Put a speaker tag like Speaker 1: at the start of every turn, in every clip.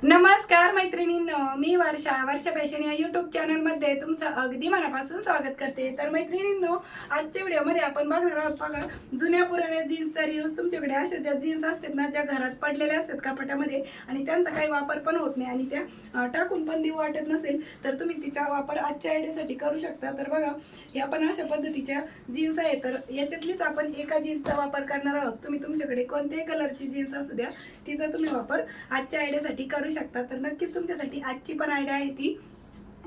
Speaker 1: नमस्कार मैत्रिणींनो, मी वर्षा फॅशन या यूट्यूब चॅनलमध्ये तुमचं अगदी मनापासून स्वागत करते। तर मैत्रिणींनो, आजच्या व्हिडिओमध्ये आपण बघणार आहोत बघा जुन्या पुराण्या जीन्सचा रियूज। तुमच्याकडे अशा ज्या जीन्स असतात ना, ज्या घरात पडलेल्या असतात कपाटामध्ये आणि त्यांचा काही वापर पण होत नाही आणि त्या टाकून पण देऊ वाटत नसेल, तर तुम्ही तिचा वापर आजच्या आयडियासाठी करू शकता। तर बघा, या पण अशा पद्धतीच्या जीन्स आहे, तर याच्यातलीच आपण एका जीन्सचा वापर करणार आहोत। तुम्ही तुमच्याकडे कोणत्याही कलरची जीन्स असू द्या, तिचा तुम्ही वापर आजच्या आयडियासाठी करू शकता। तर नक्कीच तुमच्यासाठी आजची पण आयडिया आहे ती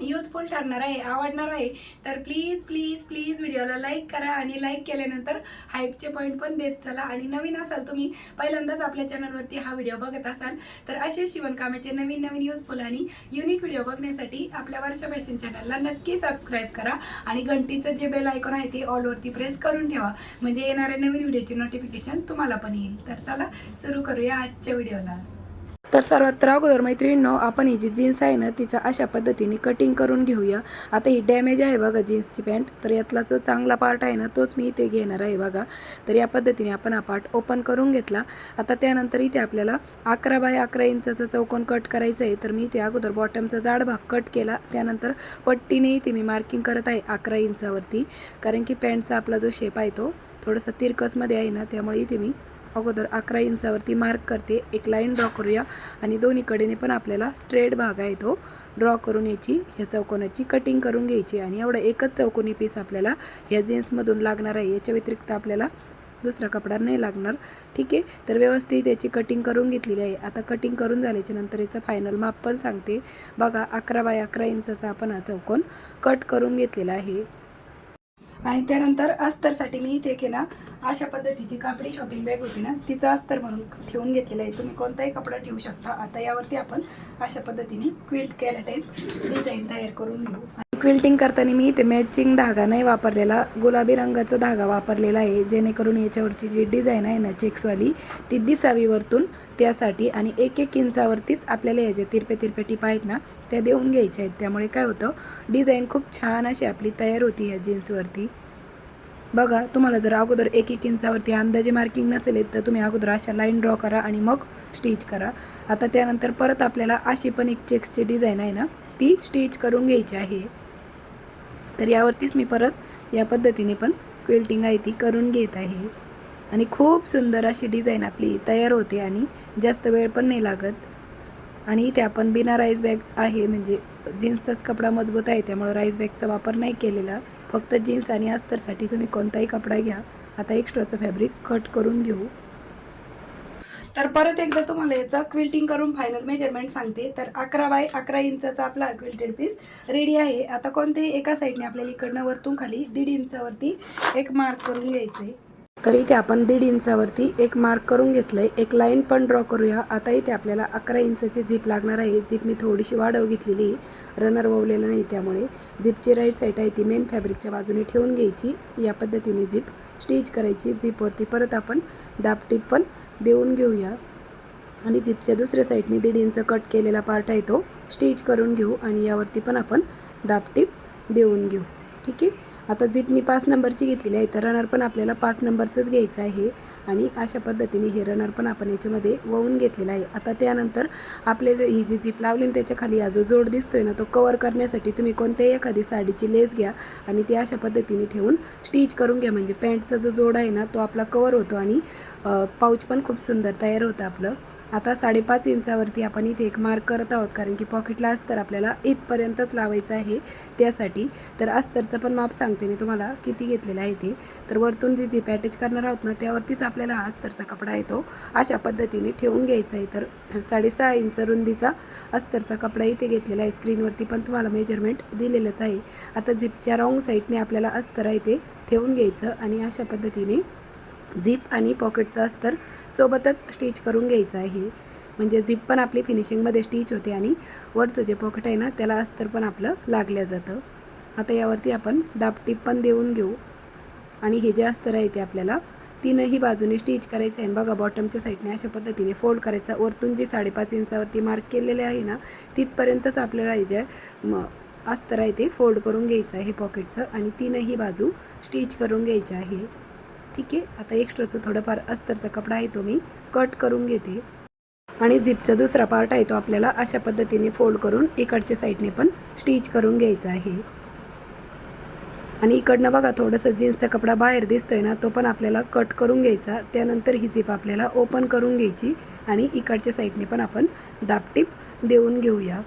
Speaker 1: यूजफुल ठरणार आहे, आवडणार आहे। तर प्लीज प्लीज प्लीज व्हिडिओला लाईक करा आणि लाईक केल्यानंतर हाईपचे पॉईंट पण देत चला। आणि नवीन असाल, तुम्ही पहिल्यांदाच आपल्या चॅनलवरती हा व्हिडिओ बघत असाल, तर असे शिवणकामाचे नवीन नवीन यूजफुल आणि युनिक व्हिडिओ बघण्यासाठी आपल्या वर्षा फॅशन चॅनलला नक्की सबस्क्राईब करा आणि घंटीचं जे बेल आयकॉन आहे ते ऑलवरती प्रेस करून ठेवा, म्हणजे येणाऱ्या नवीन व्हिडिओची नोटिफिकेशन तुम्हाला पण येईल। तर चला सुरू करूया आजच्या व्हिडिओला। तर सर्वात अगोदर मैत्रिणींनो, आपण ही जी जीन्स आहे ना, तिचा अशा पद्धतीने कटिंग करून घेऊया। आता ही डॅमेज आहे बघा जीन्सची पॅन्ट, तर यातला जो चांगला पार्ट आहे ना, तोच मी इथे घेणार आहे बघा। तर या पद्धतीने आपण हा पार्ट ओपन करून घेतला। आता त्यानंतर इथे आपल्याला 11 बाय 11 इंचाचा चौकोन कट करायचा आहे। तर मी इथे अगोदर बॉटमचा जाड भाग कट केला, त्यानंतर पट्टीने इथे मी मार्किंग करत आहे 11 इंचावरती, कारण की पॅन्टचा आपला जो शेप आहे तो थोडासा तिरकसमध्ये आहे ना, त्यामुळे इथे मी अगोदर 11 इंचावरती मार्क करते। एक लाईन ड्रॉ करूया आणि दोन्ही कडेने पण आपल्याला स्ट्रेट भाग आहे तो ड्रॉ करून याची ह्या चौकोनाची कटिंग करून घ्यायची। आणि एवढा एकच चौकोनी पीस आपल्याला ह्या जीन्समधून लागणार आहे, याच्या व्यतिरिक्त आपल्याला दुसरा कपडा नाही लागणार। ठीक आहे, तर व्यवस्थित याची कटिंग करून घेतलेली आहे। आता कटिंग करून झाल्याच्या नंतर याचं फायनल माप पण सांगते बघा। 11 बाय 11 इंचाचा आपण हा चौकोन कट करून घेतलेला आहे। आणि त्यानंतर अस्तरसाठी मी इथे की ना अशा पद्धतीची कापडी शॉपिंग बॅग होती ना, तिचं अस्तर म्हणून ठेवून घेतलेलं आहे। तुम्ही कोणताही कपडा ठेवू शकता। आता यावरती आपण अशा पद्धतीने क्विल्ट केला टाईप डिझाईन तयार करून घेऊ। आणि क्विल्टिंग करताना मी इथे मॅचिंग धागा नाही वापरलेला, गुलाबी रंगाचा धागा वापरलेला आहे, जेणेकरून याच्यावरची जी डिझाईन आहे ना चेक्सवाली, ती दिसावी वरतून, त्यासाठी। आणि 1-1 इंचावरतीच आपल्याला या ज्या तिरपे तिरपे टिपा आहेत ना, त्या देऊन घ्यायच्या आहेत। त्यामुळे काय होतं, डिझाईन खूप छान अशी आपली तयार होती या जीन्सवरती बघा। तुम्हाला जर अगोदर 1-1 इंचावरती अंदाजे मार्किंग नसेल तर तुम्ही अगोदर अशा लाईन ड्रॉ करा आणि मग स्टिच करा। आता त्यानंतर परत आपल्याला अशी पण एक चेक्सची डिझाईन आहे ना, ती स्टिच करून घ्यायची आहे। तर यावरतीच मी परत या पद्धतीने पण क्विल्टिंग आहे ती करून घेत आहे। आणि खूप सुंदर अशी डिझाईन आपली तयार होते आणि जास्त वेळ पण नाही लागत। आणि इथे आपण बिना राईस बॅग आहे, म्हणजे जीन्सचाच कपडा मजबूत आहे, त्यामुळे राईस बॅगचा वापर नाही केलेला। फक्त जीन्स आणि अस्तरसाठी तुम्ही कोणताही कपडा घ्या। आता एक्स्ट्राचं फॅब्रिक कट करून घेऊ। तर परत एकदा तुम्हाला याचा क्विल्टिंग करून फायनल मेजरमेंट सांगते। तर 11 बाय 11 इंचाचा आपला क्विल्टेड पीस रेडी आहे। आता कोणत्याही एका साईडने आपल्याला इकडनं वरतून खाली 1.5 इंचावरती एक मार्क करून घ्यायचं आहे। तर इथे आपण 1.5 इंचावरती एक मार्क करून घेतलंय। एक लाईन पण ड्रॉ करूया। आता इथे आपल्याला 11 इंचाची झीप लागणार आहे। झीप मी थोडीशी वाढव घेतलेली, रनर ववलेलं नाही, त्यामुळे झीपची राईट साईड आहे ती मेन फॅब्रिकच्या बाजूने ठेवून घ्यायची। या पद्धतीने झीप स्टिच करायची। झीपवरती परत आपण दाबटीप पण देऊन घेऊया आणि झीपच्या दुसऱ्या साईडने 1.5 इंच कट केलेला पार्ट आहे तो स्टिच करून घेऊ आणि यावरती पण आपण दाबटीप देऊन घेऊ। ठीक आहे, आता झीप मी 5 नंबरची घेतलेली आहे, तर रनर पण आपल्याला 5 नंबरचंच घ्यायचं आहे। आणि अशा पद्धतीने हे रनर पण आपण याच्यामध्ये वळून घेतलेला आहे। आता त्यानंतर आपल्याला ही जी झीप लावली त्याच्या खाली हा जो जोड दिसतोय ना, तो कवर करण्यासाठी तुम्ही कोणत्याही एखादी साडीची लेस घ्या आणि ती अशा पद्धतीने ठेवून स्टिच करून घ्या, म्हणजे पॅन्टचा जो जोड आहे ना, तो आपला कवर होतो आणि पाऊच पण खूप सुंदर तयार होतं आपलं। आता 5.5 इंचावरती आपण इथे एक मार्क करत आहोत, कारण की पॉकेटला अस्तर आपल्याला इथपर्यंतच लावायचं आहे त्यासाठी। तर अस्तरचं पण माप सांगते मी तुम्हाला किती घेतलेलं आहे ते। तर वरतून जी झीप अटॅच करणार आहोत ना, त्यावरतीच आपल्याला हा अस्तरचा कपडा आहे तो अशा पद्धतीने ठेवून घ्यायचा आहे। तर 6.5 इंच रुंदीचा अस्तरचा कपडा इथे घेतलेला आहे। स्क्रीनवरती पण तुम्हाला मेजरमेंट दिलेलंच आहे। आता झीपच्या रॉंग साईडने आपल्याला अस्तर आहे ते ठेवून घ्यायचं आणि अशा पद्धतीने झीप आणि पॉकेटचं अस्तर सोबतच स्टिच करून घ्यायचं आहे, म्हणजे झीप पण आपली फिनिशिंगमध्ये स्टिच होते आणि वरचं जे पॉकेट आहे ना, त्याला अस्तर पण आपलं लागलं जातं। आता यावरती आपण दाबटीप पण देऊन घेऊ आणि हे जे अस्तर आहे ते आपल्याला तीनही बाजूने स्टिच करायचं आहे। बघा, बॉटमच्या साईडने अशा पद्धतीने फोल्ड करायचा। वरतून जी 5.5 इंचावरती मार्क केलेले आहे ना, तिथपर्यंतच आपल्याला हे जे अस्तर आहे ते फोल्ड करून घ्यायचं आहे पॉकेटचं आणि तीनही बाजू स्टिच करून घ्यायचं आहे। ठीक आहे, आता एक्स्ट्राचं थोडंफार अस्तरचा कपडा आहे तो मी कट करून घेते। आणि झिपचा दुसरा पार्ट आहे तो आपल्याला अशा पद्धतीने फोल्ड करून इकडच्या साईडने पण स्टिच करून घ्यायचा आहे. आणि इकडनं बघा थोडंसं जीन्सचा कपडा बाहेर दिसतोय ना, तो पण आपल्याला कट करून घ्यायचा. त्यानंतर ही झिप आपल्याला ओपन करून घ्यायची आणि इकडच्या साईडने पण आपण दाबटीप देऊन घेऊया.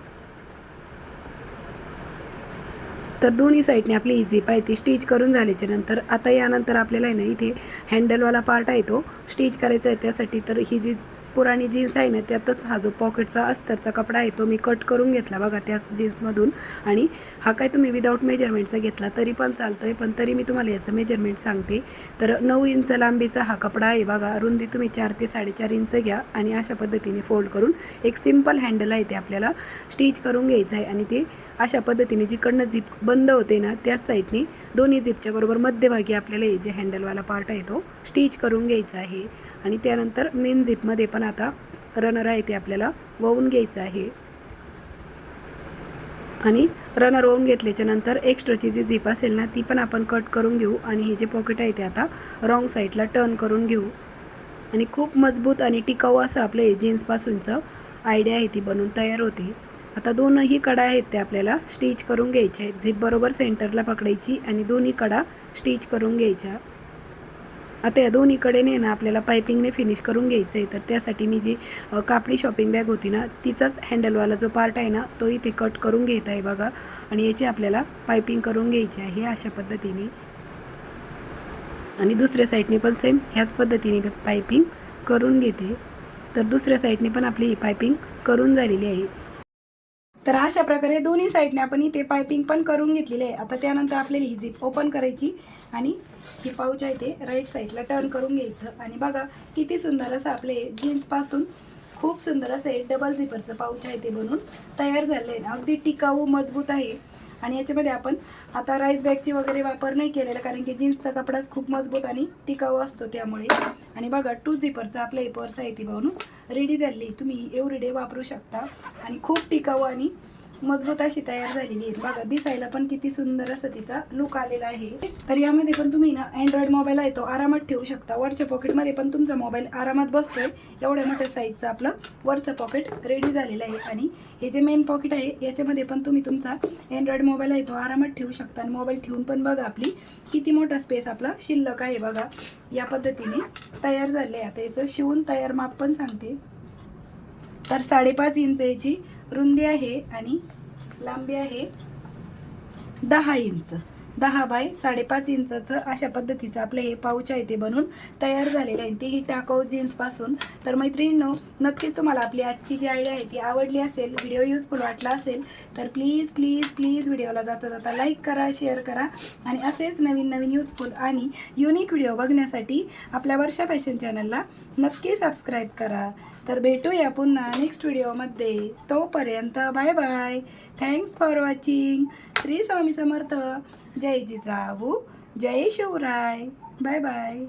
Speaker 1: तर दोन्ही साईडने आपली ही झिप आहे ती स्टिच करून झाल्याच्या नंतर आता यानंतर आपल्याला आहे ना इथे हँडलवाला पार्ट आहे तो स्टिच करायचा आहे. त्यासाठी तर ही जी पुराणी जीन्स आहे ना त्यातच हा जो पॉकेटचा अस्तरचा कपडा आहे तो मी कट करून घेतला बघा त्या जीन्समधून. आणि हा काय तुम्ही विदाऊट मेजरमेंटचा घेतला तरी पण चालतोय, पण तरी मी तुम्हाला याचं मेजरमेंट सांगते. तर 9 इंच लांबीचा हा कपडा आहे बघा. रुंदी तुम्ही 4 ते 4.5 इंच घ्या आणि अशा पद्धतीने फोल्ड करून एक सिम्पल हँडल आहे ते आपल्याला स्टिच करून घ्यायचं आहे. आणि ते अशा पद्धतीने जिकडनं झिप बंद होते ना त्याच साईडने दोन्ही झिपच्या बरोबर मध्यभागी आपल्याला हे जे हँडलवाला पार्ट आहे तो स्टिच करून घ्यायचा आहे. आणि त्यानंतर मेन झिपमध्ये पण आता रनर आहे ते आपल्याला वळून घ्यायचं आहे. आणि रनर वळून घेतल्याच्या नंतर एक्स्ट्राची जी झिप असेल ना ती पण आपण कट करून घेऊ. आणि हे जे पॉकेट आहे ते आता रॉंग साईडला टर्न करून घेऊ. आणि खूप मजबूत आणि टिकाऊ असं आपलं हे जीन्सपासूनचं आयडिया आहे ती बनून तयार होते. आता दोनही कडा आहेत ते आपल्याला स्टिच करून घ्यायच्या आहेत. झिप बरोबर सेंटरला पकडायची आणि दोन्ही कडा स्टिच करून घ्यायच्या. आता या दोन्ही कडेने ना आपल्याला पायपिंगने फिनिश करून घ्यायचं आहे. तर त्यासाठी मी जी कापडी शॉपिंग बॅग होती ना तिचाच हँडलवाला जो पार्ट आहे ना तो इथे कट करून घेत आहे बघा. आणि याची आपल्याला पायपिंग करून घ्यायची आहे अशा पद्धतीने. आणि दुसऱ्या साईडने पण सेम ह्याच पद्धतीने पायपिंग करून घेते. तर दुसऱ्या साईडने पण आपली ही पायपिंग करून झालेली आहे. तर अशा प्रकारे दोन्ही साईडने आपण इथे पायपिंग पण करून घेतलेली आहे. आता त्यानंतर आपल्याला ही झिप ओपन करायची आणि ही पाऊच आहे ते राईट साईडला टर्न करून घ्यायचं. आणि बघा किती सुंदर असं आपले जीन्सपासून खूप सुंदर असं हे डबल झिपरचं पाऊच आहे ते बनून तयार झालं आहे. अगदी टिकाऊ मजबूत आहे. आणि याच्यामध्ये आपण आता राईस बॅगची वगैरे वापर नाही केलेला कारण की जीन्सचा कपडाच खूप मजबूत आणि टिकाऊ असतो त्यामुळे. आणि बघा 2 झिपरचं आपलं हे पर्स आहे ती बनवून रेडी झाली. तुम्ही एव्हरीडे वापरू शकता आणि खूप टिकाऊ आणि मजबूत अशी तयार झालेली आहे. बघा दिसायला पण किती सुंदर असं तिचा लुक आलेला आहे. तर यामध्ये पण तुम्ही ना अँड्रॉइड मोबाईल आहे तो आरामात ठेवू शकता. वरच्या पॉकेटमध्ये पण तुमचा मोबाईल आरामात बसतोय. एवढ्या मोठ्या साईजचं आपलं वरचं पॉकेट रेडी झालेलं आहे. आणि हे जे मेन पॉकेट आहे याच्यामध्ये पण तुम्ही तुमचा अँड्रॉइड मोबाईल आहे तो आरामात ठेवू शकता. आणि मोबाईल ठेवून पण बघा आपली किती मोठा स्पेस आपला शिल्लक आहे बघा. या पद्धतीने तयार झाले. आता याचं शिवून तयार माप पण सांगते. तर 5.5 इंच याची रुंदी आहे आणि लांबी आहे 10 इंच. 10 बाय 5.5 इंचाचं अशा पद्धतीचं आपलं हे पाऊच आहे ते बनून तयार झालेलं आहे. तेही टाकाऊ जीन्सपासून. तर मैत्रिणींनो नक्कीच तुम्हाला आपली आजची जी आयडिया आहे ती आवडली असेल, व्हिडिओ युजफुल वाटला असेल तर प्लीज प्लीज प्लीज व्हिडिओला जाता जाता लाईक करा, शेअर करा. आणि असेच नवीन नवीन युजफुल आणि युनिक व्हिडिओ बघण्यासाठी आपल्या वर्षा फॅशन चॅनलला नक्की सबस्क्राईब करा. तर भेटूया पुन्हा नेक्स्ट व्हिडिओमध्ये. तोपर्यंत bye bye. Thanks for watching. Shri Swami Samarth. जय जिजाऊ, जय शिवराय. Bye bye.